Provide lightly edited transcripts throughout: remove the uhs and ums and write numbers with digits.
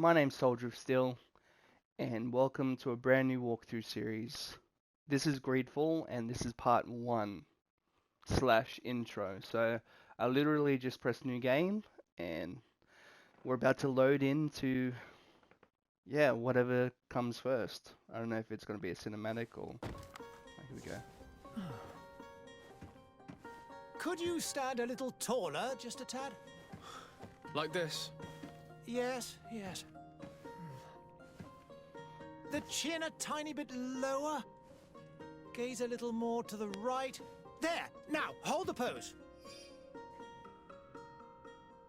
My name's Soldier of Steel, and welcome to a brand new walkthrough series. This is GREEDFALL, and this is part 1 / intro. So I literally just pressed new game, and we're about to load into, whatever comes first. I don't know if it's going to be a cinematic or... Here we go. Could you stand a little taller, just a tad? Like this? Yes. The chin a tiny bit lower. Gaze a little more to the right. There! Now, hold the pose.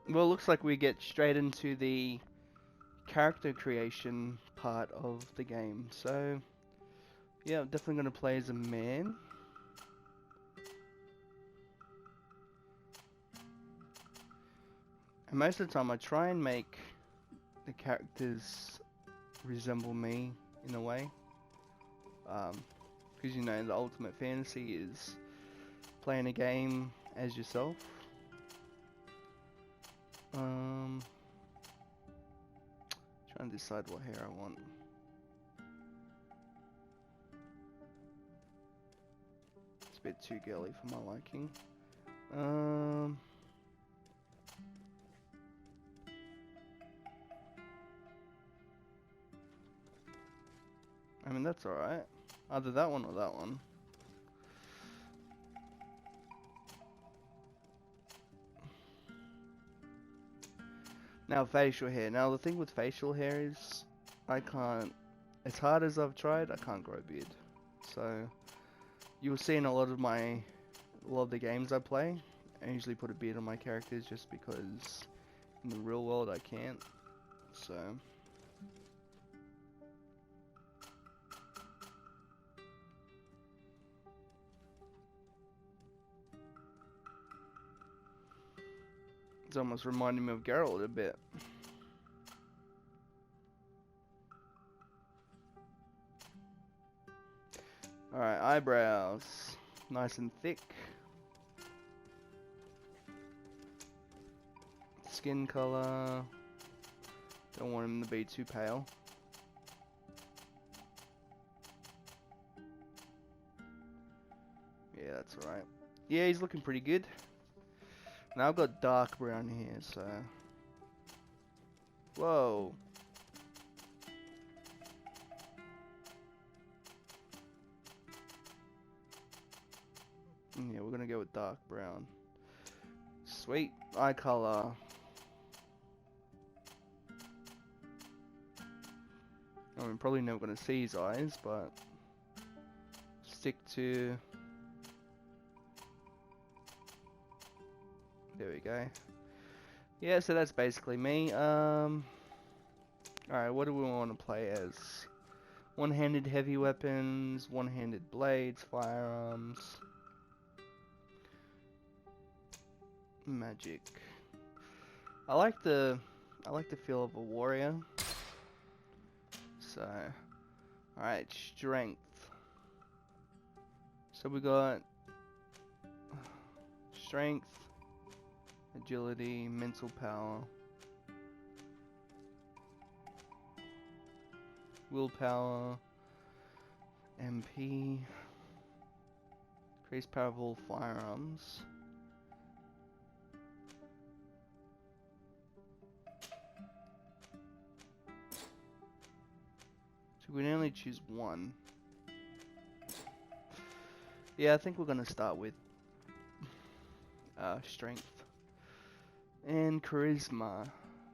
Well, it looks like we get straight into the character creation part of the game. So, yeah, I'm definitely going to play as a man. And most of the time I try and make the characters resemble me in a way. Because you know, the ultimate fantasy is playing a game as yourself. Trying to decide what hair I want. It's a bit too girly for my liking. I mean, that's alright. Either that one or that one. Now, facial hair. Now, the thing with facial hair is, I can't, as hard as I've tried, I can't grow a beard. So, you'll see in a lot of the games I play, I usually put a beard on my characters just because in the real world I can't. So... It's almost reminding me of Geralt a bit. Alright, eyebrows. Nice and thick. Skin color. Don't want him to be too pale. Yeah, that's alright. Yeah, he's looking pretty good. Now I've got dark brown hair, so... Whoa! Yeah, we're gonna go with dark brown. Sweet! Eye color. I mean, probably never gonna see his eyes, but... Stick to... There we go. Yeah, so that's basically me. Alright, what do we want to play as? One-handed heavy weapons, one-handed blades, firearms. Magic. I like the feel of a warrior. So, alright, strength. So we got strength, agility, mental power, willpower, MP, increase power of all firearms. So we can only choose one. Yeah, I think we're gonna start with strength. And charisma.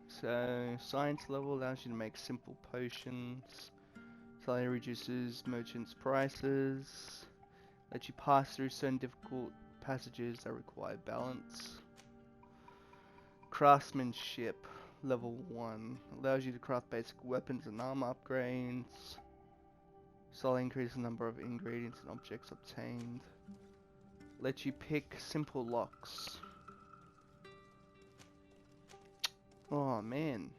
So, science level allows you to make simple potions. Slightly reduces merchants' prices. Lets you pass through certain difficult passages that require balance. Craftsmanship level 1. Allows you to craft basic weapons and armor upgrades. Slightly increase the number of ingredients and objects obtained. Lets you pick simple locks. Oh man.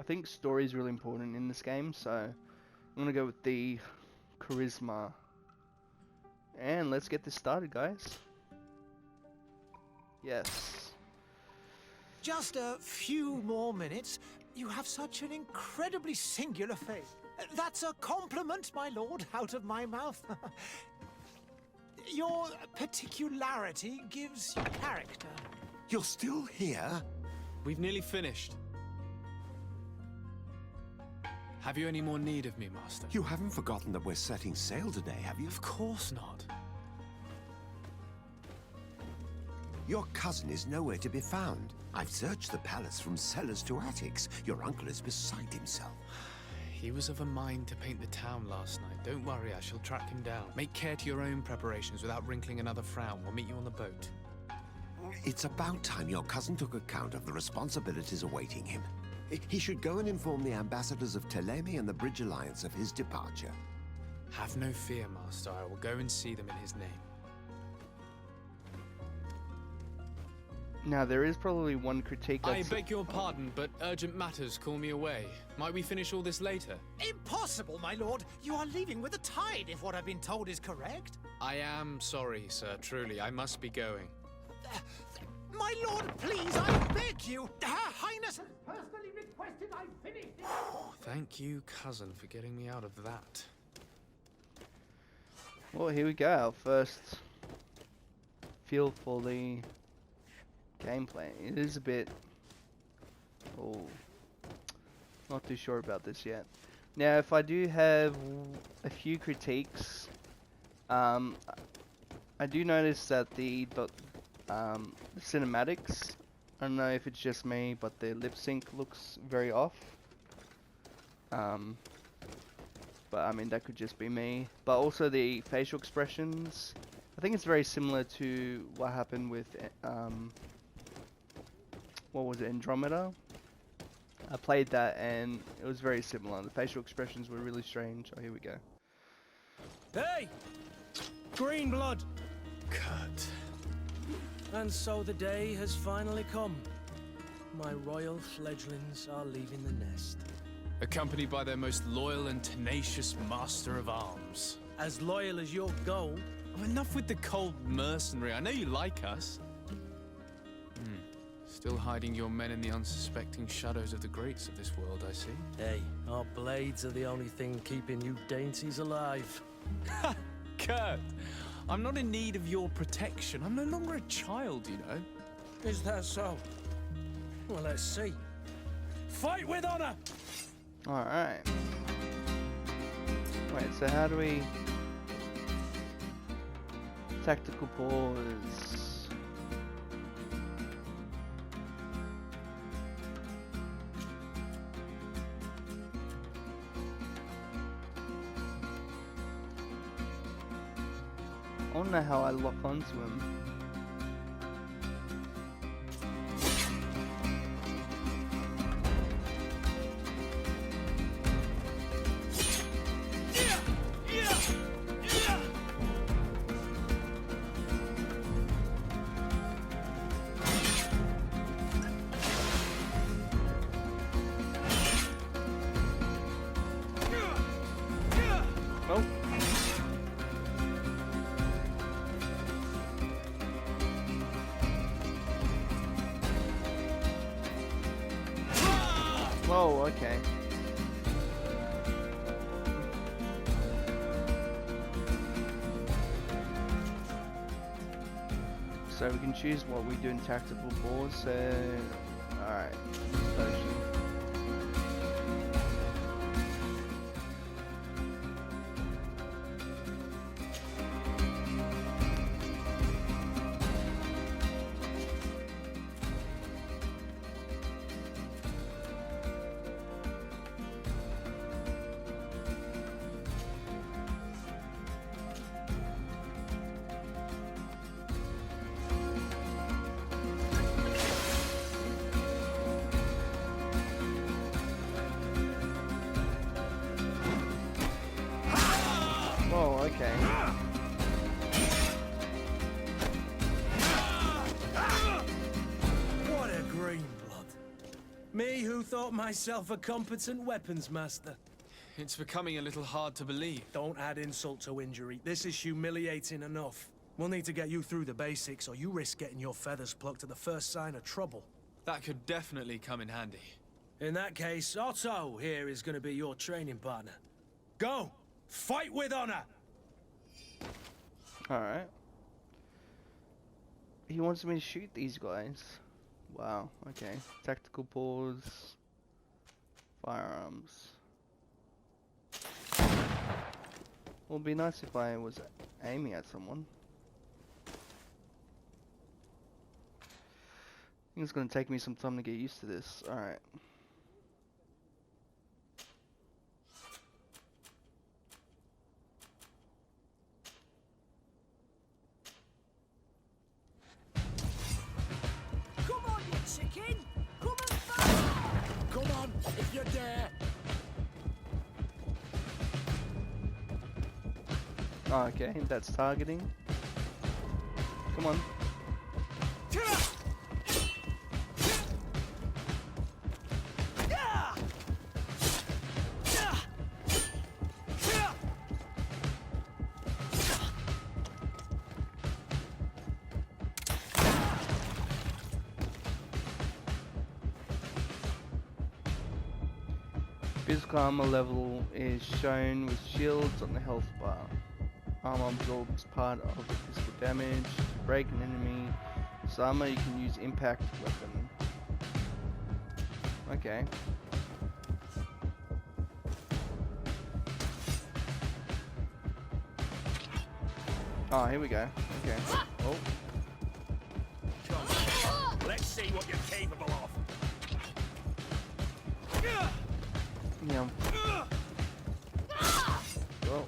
I think story is really important in this game, so I'm gonna go with the charisma. And let's get this started, guys. Yes. Just a few more minutes. You have such an incredibly singular face. That's a compliment, my lord, out of my mouth. Your particularity gives you character. You're still here? We've nearly finished. Have you any more need of me, Master? You haven't forgotten that we're setting sail today, have you? Of course not. Your cousin is nowhere to be found. I've searched the palace from cellars to attics. Your uncle is beside himself. He was of a mind to paint the town last night. Don't worry, I shall track him down. Make care to your own preparations without wrinkling another frown. We'll meet you on the boat. It's about time your cousin took account of the responsibilities awaiting him. He should go and inform the ambassadors of Telemi and the Bridge Alliance of his departure. Have no fear, Master. I will go and see them in his name. Now, there is probably one critique I that's... beg your pardon, but urgent matters call me away. Might we finish all this later? Impossible, my lord. You are leaving with the tide, if what I've been told is correct. I am sorry, sir. Truly, I must be going. My lord, please, I beg you. Her Highness has personally requested I finish this. Thank you, cousin, for getting me out of that. Well, here we go. Our first feel for the gameplay. It is a bit... Oh, not too sure about this yet. Now, if I do have a few critiques, I do notice that the cinematics, I don't know if it's just me, but the lip sync looks very off. But I mean, that could just be me. But also the facial expressions, I think it's very similar to what happened with what was it, Andromeda? I played that and it was very similar. The facial expressions were really strange. Oh, here we go. Hey! Green blood! Kurt. And so the day has finally come. My royal fledglings are leaving the nest. Accompanied by their most loyal and tenacious master of arms. As loyal as your gold. Oh, enough with the cold mercenary. I know you like us. Still hiding your men in the unsuspecting shadows of the greats of this world, I see. Hey, our blades are the only thing keeping you dainties alive. Ha! Kurt! I'm not in need of your protection. I'm no longer a child, you know. Is that so? Well, let's see. Fight with honor! Alright. Wait, so how do we... Tactical pause. I don't know how I lock onto him. Oh. Whoa, okay. So we can choose what we do in tactical pause, so... Alright. Explosion. Oh, okay. What a green blood. Me who thought myself a competent weapons master. It's becoming a little hard to believe. Don't add insult to injury. This is humiliating enough. We'll need to get you through the basics, or you risk getting your feathers plucked at the first sign of trouble. That could definitely come in handy. In that case, Otto here is going to be your training partner. Go! Fight with honor! Alright. He wants me to shoot these guys. Wow, okay. Tactical pause. Firearms. Well, it'd be nice if I was aiming at someone. I think it's gonna take me some time to get used to this. Alright. Come on, you chicken! Come and fight! Come on, if you dare! Oh, okay, that's targeting. Come on. Physical armor level is shown with shields on the health bar. Armor absorbs part of the physical damage. To break an enemy, with armor you can use impact weapon. Okay. Oh, here we go. Okay. Oh. Let's see what you're capable of. Yeah. Well,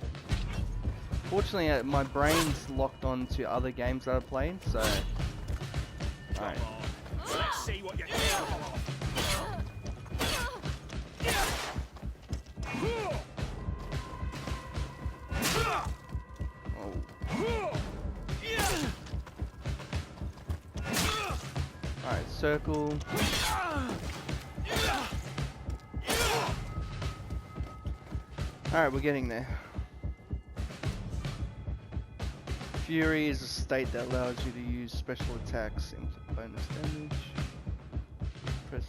fortunately, my brain's locked on to other games that I've played, so. Alright. Let's see what you're capable of. Oh. Alright, circle. Alright, we're getting there. Fury is a state that allows you to use special attacks into bonus damage. Press.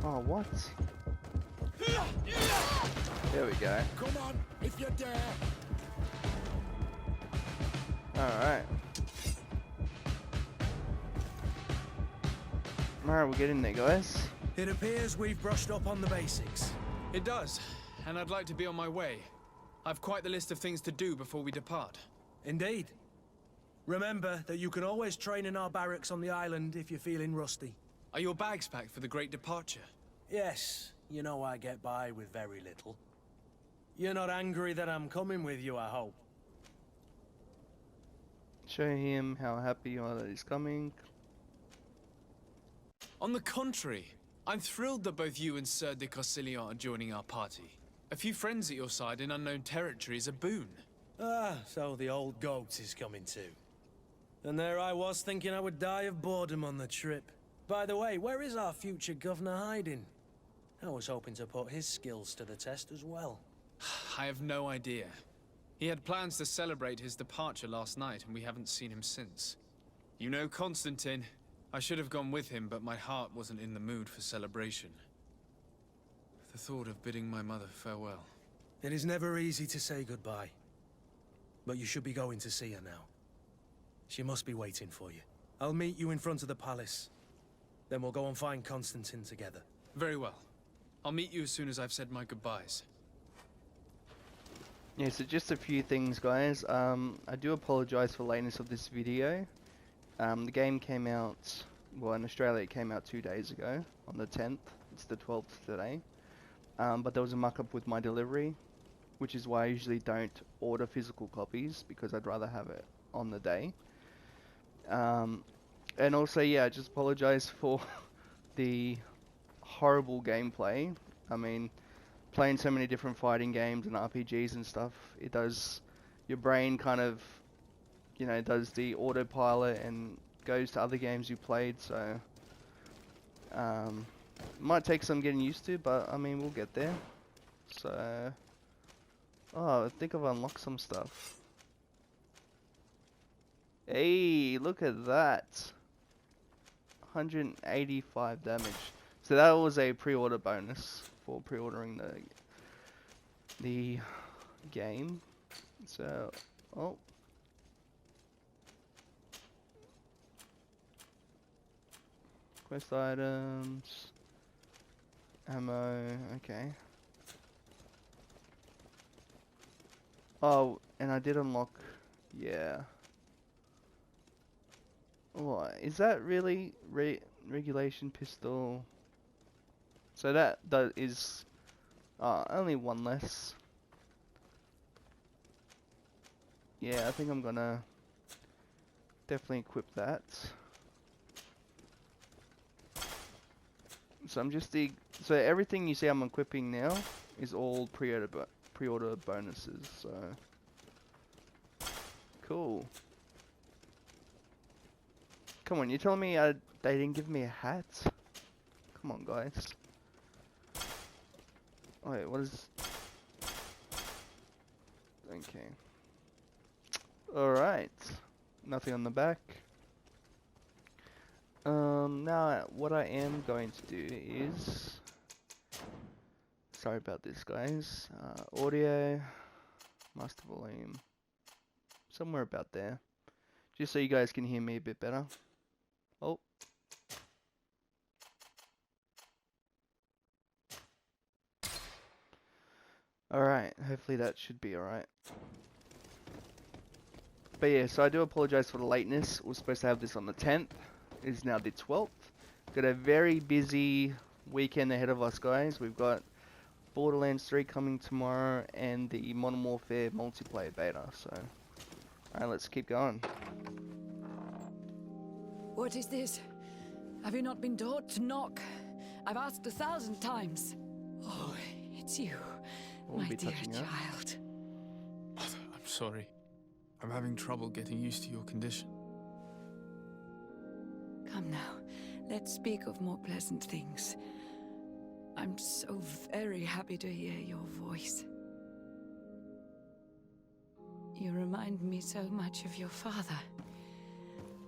Oh, what? There we go. Come on, if you dare. Alright. Alright, we're getting there, guys. It appears we've brushed up on the basics. It does, and I'd like to be on my way. I've quite the list of things to do before we depart. Indeed. Remember that you can always train in our barracks on the island if you're feeling rusty. Are your bags packed for the great departure? Yes, you know I get by with very little. You're not angry that I'm coming with you, I hope. Show him how happy you are that he's coming. On the contrary, I'm thrilled that both you and Sir de Corsilion are joining our party. A few friends at your side in unknown territory is a boon. Ah, so the old goat is coming too. And there I was thinking I would die of boredom on the trip. By the way, where is our future governor hiding? I was hoping to put his skills to the test as well. I have no idea. He had plans to celebrate his departure last night, and we haven't seen him since. You know Constantine. I should have gone with him, but my heart wasn't in the mood for celebration. The thought of bidding my mother farewell. It is never easy to say goodbye. But you should be going to see her now. She must be waiting for you. I'll meet you in front of the palace. Then we'll go and find Constantine together. Very well. I'll meet you as soon as I've said my goodbyes. Yeah, so just a few things, guys. I do apologize for lateness of this video. The game came out, well, in Australia it came out 2 days ago, on the 10th. It's the 12th today. But there was a muck-up with my delivery, which is why I usually don't order physical copies, because I'd rather have it on the day. And also, yeah, I just apologize for the horrible gameplay. I mean, playing so many different fighting games and RPGs and stuff, it does, your brain kind of, you know, does the autopilot and goes to other games you played, so might take some getting used to, but I mean, we'll get there. So, oh, I think I've unlocked some stuff. Hey, look at that. 185 damage. So that was a pre-order bonus for pre-ordering the game. So, oh. Quest items. Ammo, okay. Oh, and I did unlock, yeah. What, is that really regulation pistol? So that is only one less. Yeah, I think I'm gonna definitely equip that. So I'm just so everything you see I'm equipping now is all pre-order bonuses. So cool. Come on, you're telling me they didn't give me a hat? Come on, guys. Wait, what is? Okay. All right. Nothing on the back. Now what I am going to do is, sorry about this, guys. Audio, master volume, somewhere about there, just so you guys can hear me a bit better. Oh. Alright, hopefully that should be alright. But yeah, so I do apologize for the lateness. We're supposed to have this on the 10th. It is now the 12th. Got a very busy weekend ahead of us, guys. We've got Borderlands 3 coming tomorrow and the Modern Warfare multiplayer beta. So, alright, let's keep going. What is this? Have you not been taught to knock? I've asked 1,000 times. Oh, it's you, Won't my be dear touching you. child. I'm sorry. I'm having trouble getting used to your condition. Come now, let's speak of more pleasant things. I'm so very happy to hear your voice. You remind me so much of your father.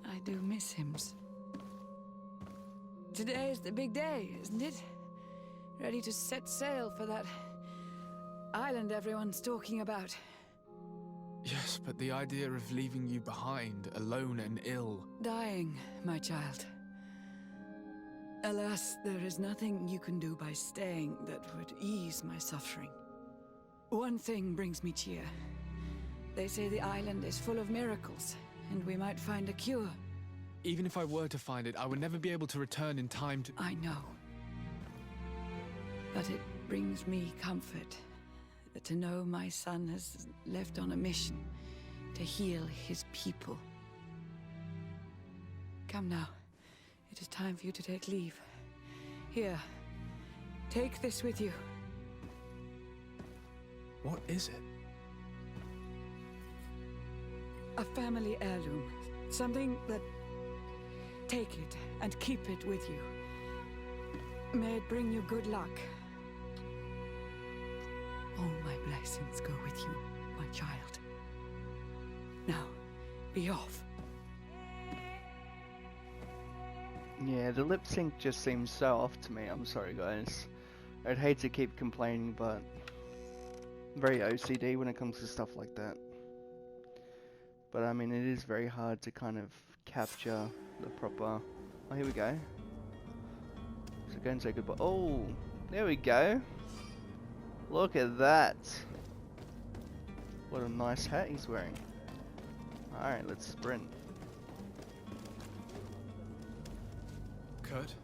I do miss him. Today is the big day, isn't it? Ready to set sail for that island everyone's talking about. Yes, but the idea of leaving you behind, alone and ill... Dying, my child. Alas, there is nothing you can do by staying that would ease my suffering. One thing brings me cheer. They say the island is full of miracles, and we might find a cure. Even if I were to find it, I would never be able to return in time to... I know. But it brings me comfort to know my son has left on a mission to heal his people. Come now. It is time for you to take leave. Here, take this with you. What is it? A family heirloom. Something that... Take it and keep it with you. May it bring you good luck. All my blessings go with you, my child. Now, be off. Yeah, the lip sync just seems so off to me. I'm sorry, guys. I'd hate to keep complaining, but I'm very OCD when it comes to stuff like that. But I mean, it is very hard to kind of capture the proper... Oh, here we go. So go and say goodbye. Oh, there we go. Look at that. What a nice hat he's wearing. Alright, let's sprint. Kurt?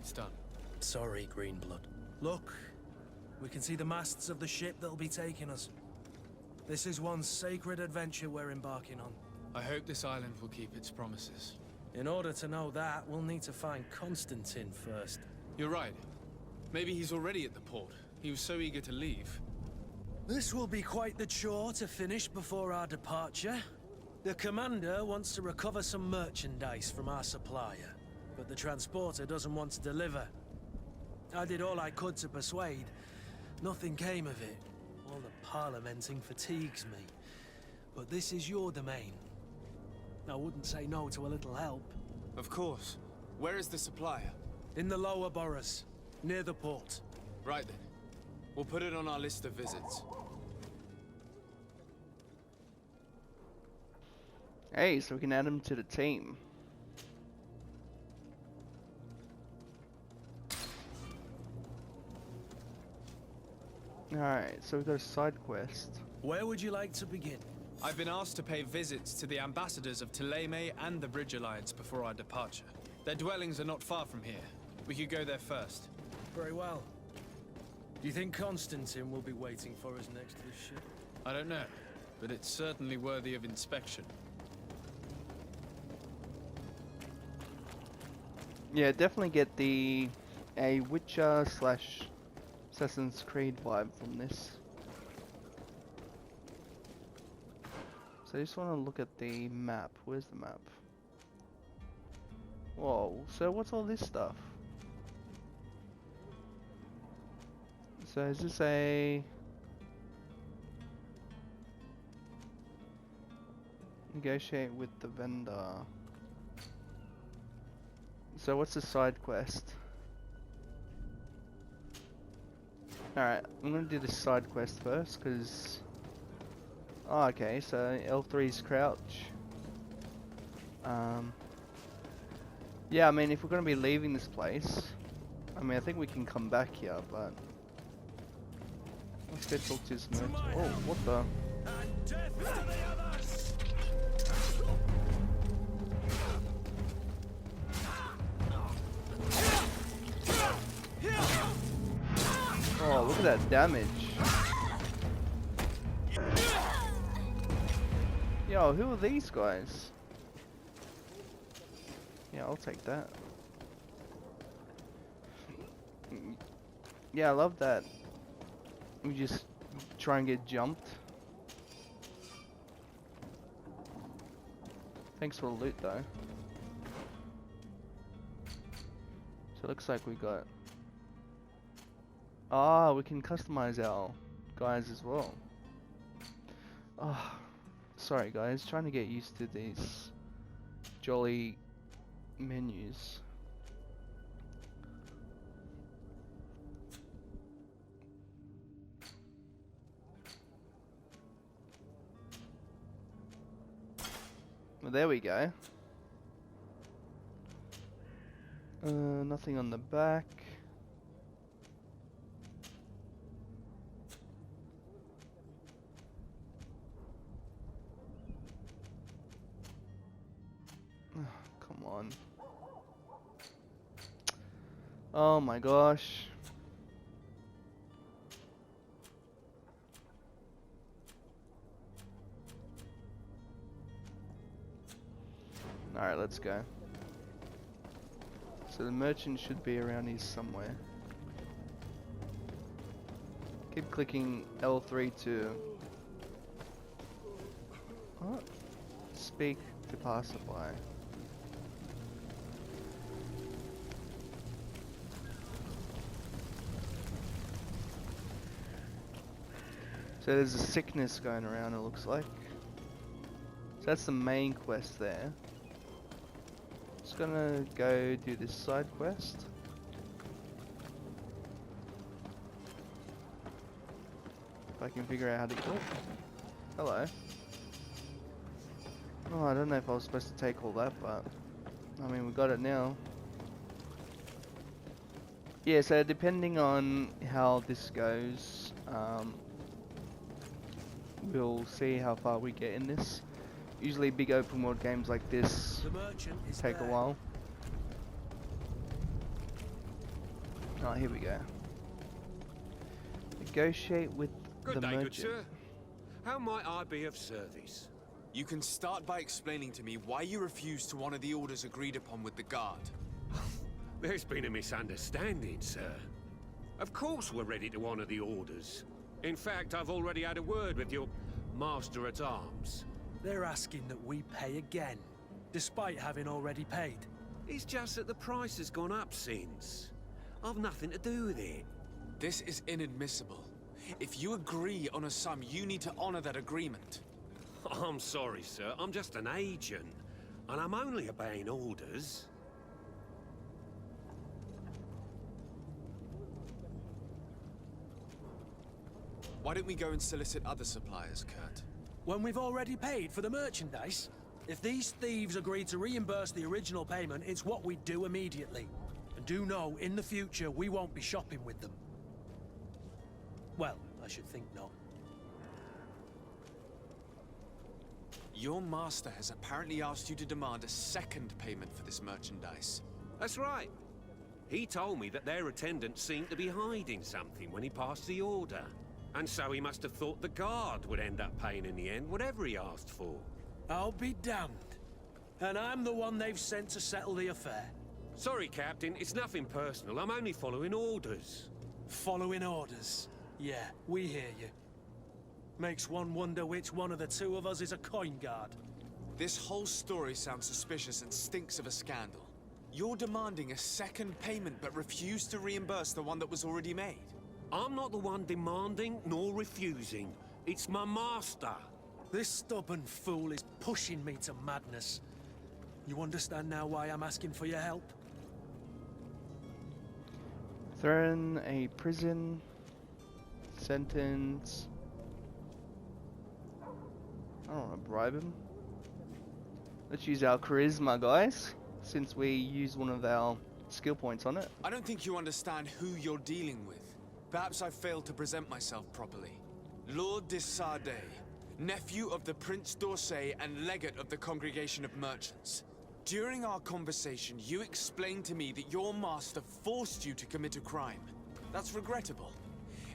It's done. Sorry, Greenblood. Look, we can see the masts of the ship that'll be taking us. This is one sacred adventure we're embarking on. I hope this island will keep its promises. In order to know that, we'll need to find Constantine first. You're right. Maybe he's already at the port. He was so eager to leave. This will be quite the chore to finish before our departure. The commander wants to recover some merchandise from our supplier, but the transporter doesn't want to deliver. I did all I could to persuade, Nothing came of it. All the parliamenting fatigues me. But this is your domain. I wouldn't say no to a little help. Of course. Where is the supplier? In the lower boroughs, near the port. Right then. We'll put it on our list of visits. Hey, so we can add him to the team. Alright, so we've got a side quest. Where would you like to begin? I've been asked to pay visits to the ambassadors of Thélème and the Bridge Alliance before our departure. Their dwellings are not far from here. We could go there first. Very well. Do you think Constantine will be waiting for us next to the ship? I don't know, but it's certainly worthy of inspection. Yeah, definitely get a Witcher / Assassin's Creed vibe from this. So I just want to look at the map. Where's the map? Whoa, so what's all this stuff? So is this a... Negotiate with the vendor. So what's the side quest? Alright, I'm gonna do the side quest first, because... Oh, okay, so L3's crouch. Yeah, I mean, if we're gonna be leaving this place... I mean, I think we can come back here, but... Let's go talk to this merchant. Oh, what the... Oh, look at that damage. Yo, who are these guys? Yeah, I'll take that. Yeah, I love that. We just try and get jumped. Thanks for the loot though. So it looks like we got... Ah, we can customize our guys as well. Oh, sorry guys, trying to get used to these jolly menus. Well, there we go. Nothing on the back. Come on. Oh my gosh. Alright, let's go. So the merchant should be around here somewhere. Keep clicking L3 to... What? Speak to passerby. So there's a sickness going around, it looks like. So that's the main quest there. Just gonna go do this side quest. If I can figure out how to... Oh, hello. Oh, I don't know if I was supposed to take all that, but... I mean, we got it now. Yeah, so depending on how this goes, we'll see how far we get in this. Usually big open world games like this take a while. Oh, here we go. Negotiate with the Good day, merchant. good sir. How might I be of service? You can start by explaining to me why you refused to honor the orders agreed upon with the guard. There's been a misunderstanding, sir. Of course we're ready to honor the orders. In fact, I've already had a word with your master-at-arms. They're asking that we pay again, despite having already paid. It's just that the price has gone up since. I've nothing to do with it. This is inadmissible. If you agree on a sum, you need to honor that agreement. I'm sorry, sir. I'm just an agent. And I'm only obeying orders. Why don't we go and solicit other suppliers, Kurt? When we've already paid for the merchandise? If these thieves agree to reimburse the original payment, it's what we do immediately. And do know, in the future, we won't be shopping with them. Well, I should think not. Your master has apparently asked you to demand a second payment for this merchandise. That's right. He told me that their attendant seemed to be hiding something when he passed the order. And so he must have thought the guard would end up paying in the end, whatever he asked for. I'll be damned. And I'm the one they've sent to settle the affair. Sorry, Captain, it's nothing personal. I'm only following orders. Following orders. Yeah, we hear you. Makes one wonder which one of the two of us is a coin guard. This whole story sounds suspicious and stinks of a scandal. You're demanding a second payment but refuse to reimburse the one that was already made. I'm not the one demanding nor refusing. It's my master. This stubborn fool is pushing me to madness. You understand now why I'm asking for your help? Threaten a prison sentence. I don't want to bribe him. Let's use our charisma, guys, since we used one of our skill points on it. I don't think you understand who you're dealing with. Perhaps I failed to present myself properly. Lord de Sardet, nephew of the Prince d'Orsay and legate of the Congregation of Merchants. During our conversation, you explained to me that your master forced you to commit a crime. That's regrettable,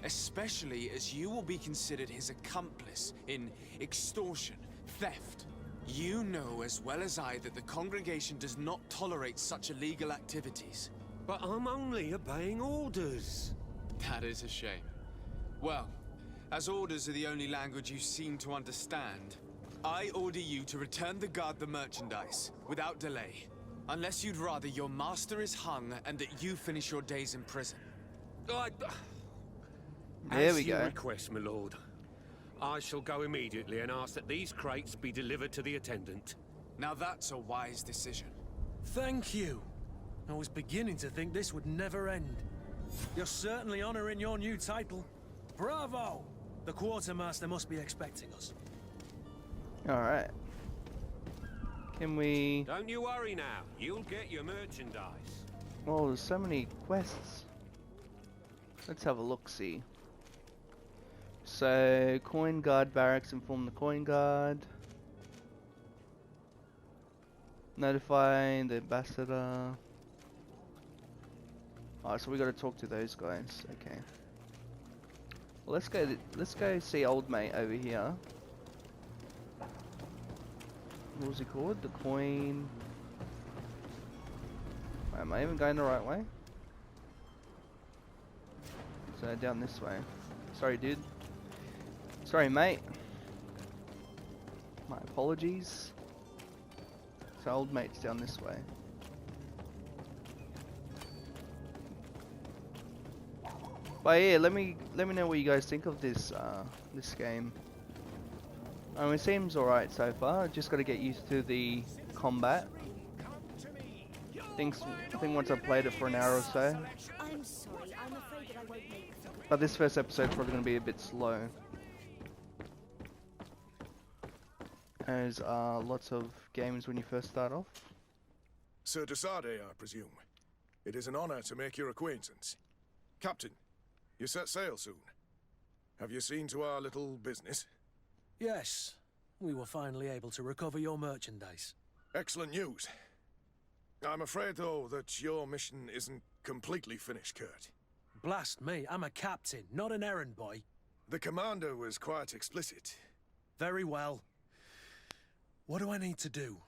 especially as you will be considered his accomplice in extortion, theft. You know as well as I that the Congregation does not tolerate such illegal activities. But I'm only obeying orders. That is a shame. Well, as orders are the only language you seem to understand, I order you to return the guard the merchandise, without delay. Unless you'd rather your master is hung and that you finish your days in prison. There As we you go. request, my lord. I shall go immediately and ask that these crates be delivered to the attendant. Now that's a wise decision. Thank you. I was beginning to think this would never end. You're certainly honoring your new title. Bravo! The quartermaster must be expecting us. Alright. Can we... Don't you worry now. You'll get your merchandise. Oh, there's so many quests. Let's have a look-see. So, coin guard barracks, inform the coin guard. Notify the ambassador. Oh, so we got to talk to those guys. Okay. Well, let's go see old mate over here. What was he called? The coin. Am I even going the right way? So down this way. Sorry, dude. Sorry, mate. My apologies. So old mate's down this way. But yeah, let me know what you guys think of this this game. I mean, it seems alright so far. Just got to get used to the combat. I think once I've played it for an hour or so. I'm sorry, I'm afraid that I won't make the... But this first episode's probably going to be a bit slow. There's lots of games when you first start off. Sir de Sardet, I presume. It is an honor to make your acquaintance. Captain, you set sail soon. Have you seen to our little business? Yes, we were finally able to recover your merchandise. Excellent news. I'm afraid, though, that your mission isn't completely finished, Kurt. Blast me, I'm a captain, not an errand boy. The commander was quite explicit. Very well. What do I need to do?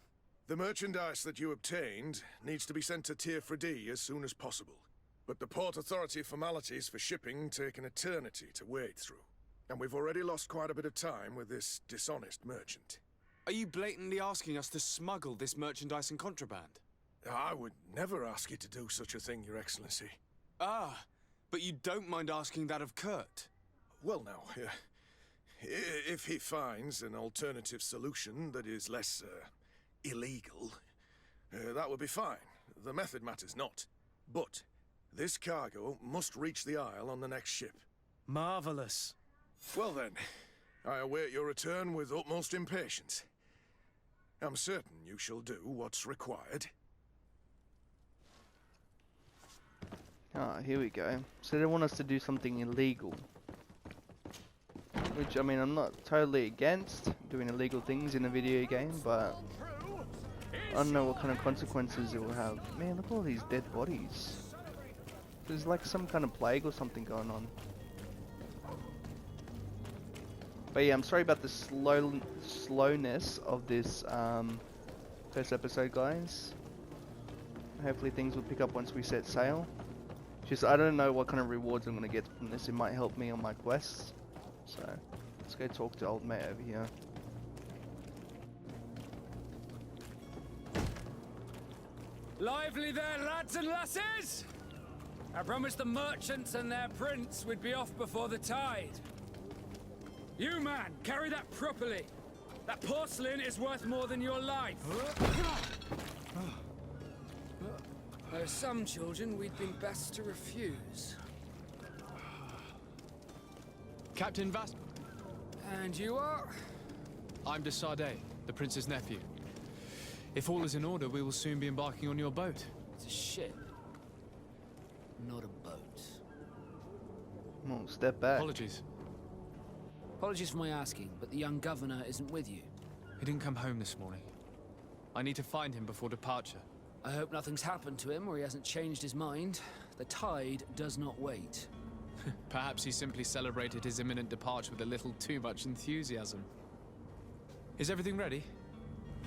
The merchandise that you obtained needs to be sent to Tier D as soon as possible. But the Port Authority formalities for shipping take an eternity to wade through. And we've already lost quite a bit of time with this dishonest merchant. Are you blatantly asking us to smuggle this merchandise and contraband? I would never ask you to do such a thing, Your Excellency. Ah, But you don't mind asking that of Kurt? Well, now, if he finds an alternative solution that is less illegal, that would be fine. The method matters not. But this cargo must reach the Isle on the next ship. Marvelous. Well then, I await your return with utmost impatience. I'm certain you shall do what's required. Ah, here we go. So they want us to do something illegal. Which, I mean, I'm not totally against doing illegal things in a video game, but I don't know what kind of consequences it will have. Man, look at all these dead bodies. There's like some kind of plague or something going on. But yeah, I'm sorry about the slowness of this first episode, guys. Hopefully things will pick up once we set sail. Just, I don't know what kind of rewards I'm going to get from this. It might help me on my quests. So, let's go talk to old mate over here. Lively there, lads and lasses! I promised the merchants and their prince we'd be off before the tide. You, man, carry that properly. That porcelain is worth more than your life. There are some children we'd been best to refuse. Captain Vas... And you are? I'm de Sardet, the prince's nephew. If all is in order, we will soon be embarking on your boat. It's a ship, not a boat. Come on, step back. Apologies. Apologies for my asking, but the young governor isn't with you. He didn't come home this morning. I need to find him before departure. I hope nothing's happened to him or he hasn't changed his mind. The tide does not wait. Perhaps he simply celebrated his imminent departure with a little too much enthusiasm. Is everything ready?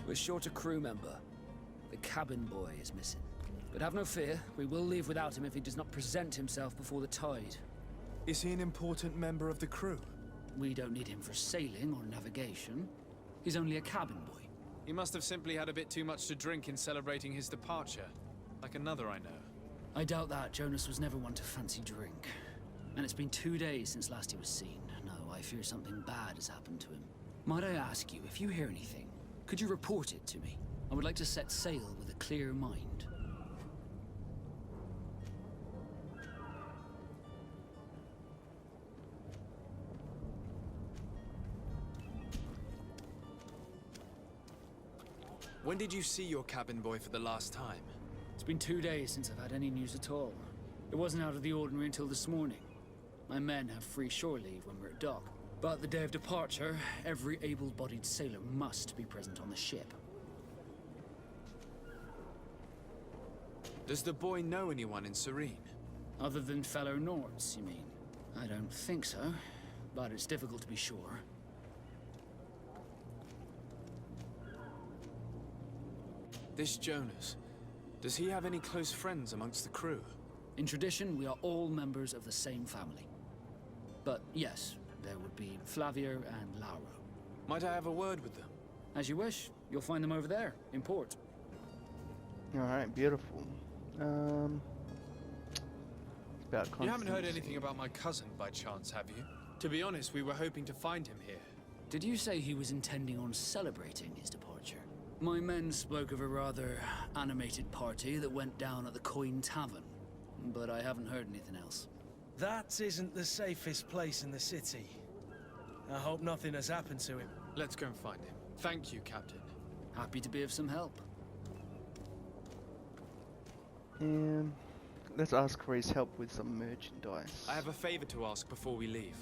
We're short a crew member. The cabin boy is missing. But have no fear, we will leave without him if he does not present himself before the tide. Is he an important member of the crew? We don't need him for sailing or navigation. He's only a cabin boy. He must have simply had a bit too much to drink in celebrating his departure. Like another I know. I doubt that. Jonas was never one to fancy drink. And it's been 2 days since last he was seen. No, I fear something bad has happened to him. Might I ask you, if you hear anything, could you report it to me? I would like to set sail with a clear mind. When did you see your cabin boy for the last time? It's been 2 days since I've had any news at all. It wasn't out of the ordinary until this morning. My men have free shore leave when we're at dock. But the day of departure, every able-bodied sailor must be present on the ship. Does the boy know anyone in Serene? Other than fellow Nords, you mean? I don't think so, but it's difficult to be sure. This Jonas, does he have any close friends amongst the crew? In tradition, we are all members of the same family. But yes, there would be Flavia and Lauro. Might I have a word with them? As you wish. You'll find them over there, in port. Alright, beautiful. About You haven't heard constancy. anything about my cousin by chance, have you? To be honest, we were hoping to find him here. Did you say he was intending on celebrating his departure? My men spoke of a rather animated party that went down at the Coin Tavern, but I haven't heard anything else. That isn't the safest place in the city. I hope nothing has happened to him. Let's go and find him. Thank you, Captain. Happy to be of some help. And let's ask for his help with some merchandise. I have a favor to ask before we leave.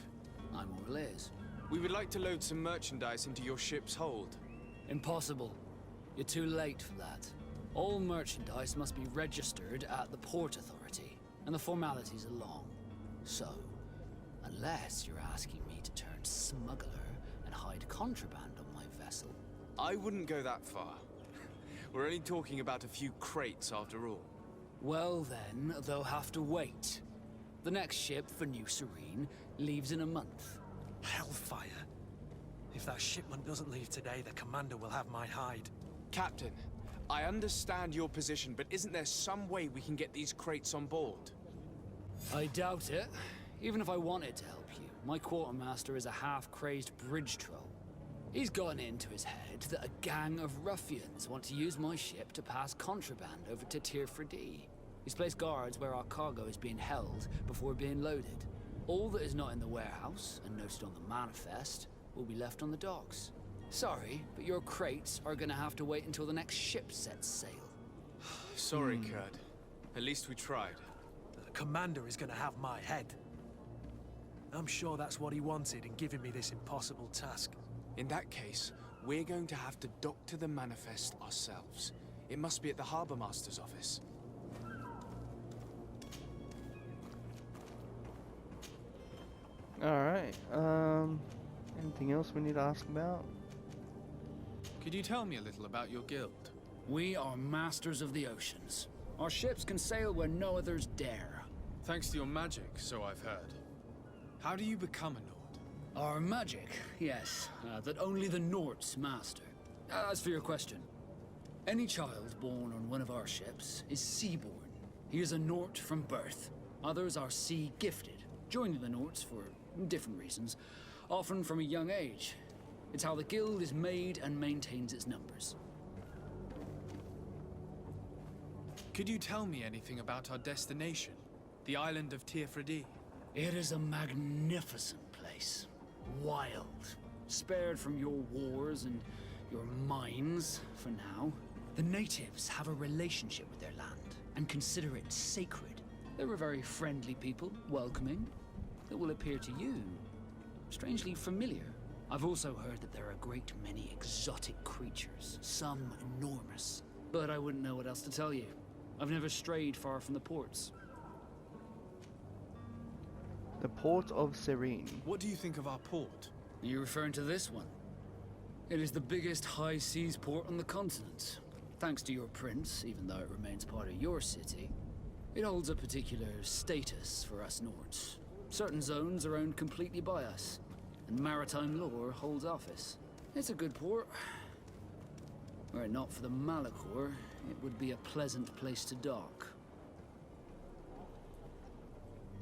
I'm all ears. We would like to load some merchandise into your ship's hold. Impossible. You're too late for that. All merchandise must be registered at the Port Authority, and the formalities are long. So, unless you're asking me to turn smuggler and hide contraband on my vessel. I wouldn't go that far. We're only talking about a few crates after all. Well then, they'll have to wait. The next ship for New Serene leaves in a month. Hellfire. If that shipment doesn't leave today, the commander will have my hide. Captain, I understand your position, but isn't there some way we can get these crates on board? I doubt it. Even if I wanted to help you, my quartermaster is a half-crazed bridge troll. He's gotten into his head that a gang of ruffians want to use my ship to pass contraband over to Tier 4D. He's placed guards where our cargo is being held before being loaded. All that is not in the warehouse and noted on the manifest will be left on the docks. Sorry, but your crates are gonna have to wait until the next ship sets sail. Sorry, Kurt. At least we tried. The commander is gonna have my head. I'm sure that's what he wanted in giving me this impossible task. In that case, we're going to have to dock to the manifest ourselves. It must be at the Harbour Master's office. Alright, anything else we need to ask about? Could you tell me a little about your guild? We are masters of the oceans. Our ships can sail where no others dare. Thanks to your magic, so I've heard. How do you become a Nord? Our magic, yes, that only the Nords master. As for your question, any child born on one of our ships is seaborn. He is a Nord from birth. Others are sea-gifted, joining the Nords for different reasons, often from a young age. It's how the guild is made and maintains its numbers. Could you tell me anything about our destination? The island of Tier 4D? It is a magnificent place. Wild. Spared from your wars and your mines, for now. The natives have a relationship with their land and consider it sacred. They're a very friendly people, welcoming. That will appear to you strangely familiar. I've also heard that there are a great many exotic creatures, some enormous. But I wouldn't know what else to tell you. I've never strayed far from the ports. The port of Serene. What do you think of our port? Are you referring to this one? It is the biggest high seas port on the continent. Thanks to your prince, even though it remains part of your city, it holds a particular status for us Nords. Certain zones are owned completely by us, and maritime law holds office. It's a good port. Were it not for the Malachor, it would be a pleasant place to dock.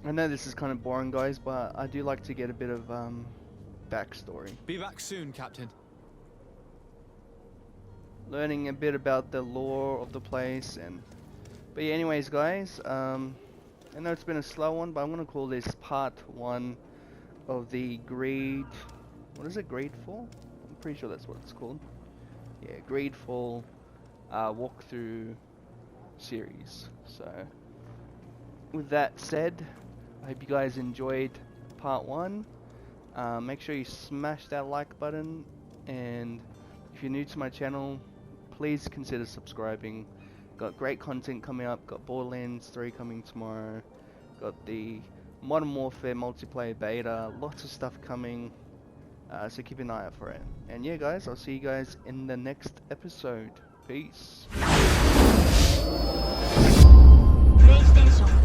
I know this is kind of boring, guys, but I do like to get a bit of backstory. Be back soon, Captain. Learning a bit about the lore of the place, and but yeah, anyways, guys, I know it's been a slow one, but I'm gonna call this part 1 of the what is it, GREEDFALL? I'm pretty sure that's what it's called. Yeah, GREEDFALL Walkthrough Series. So with that said, I hope you guys enjoyed part 1. Make sure you smash that like button, and if you're new to my channel, please consider subscribing. Got great content coming up. Got Borderlands 3 coming tomorrow. Got the Modern Warfare multiplayer beta. Lots of stuff coming. So keep an eye out for it. And yeah, guys, I'll see you guys in the next episode. Peace. PlayStation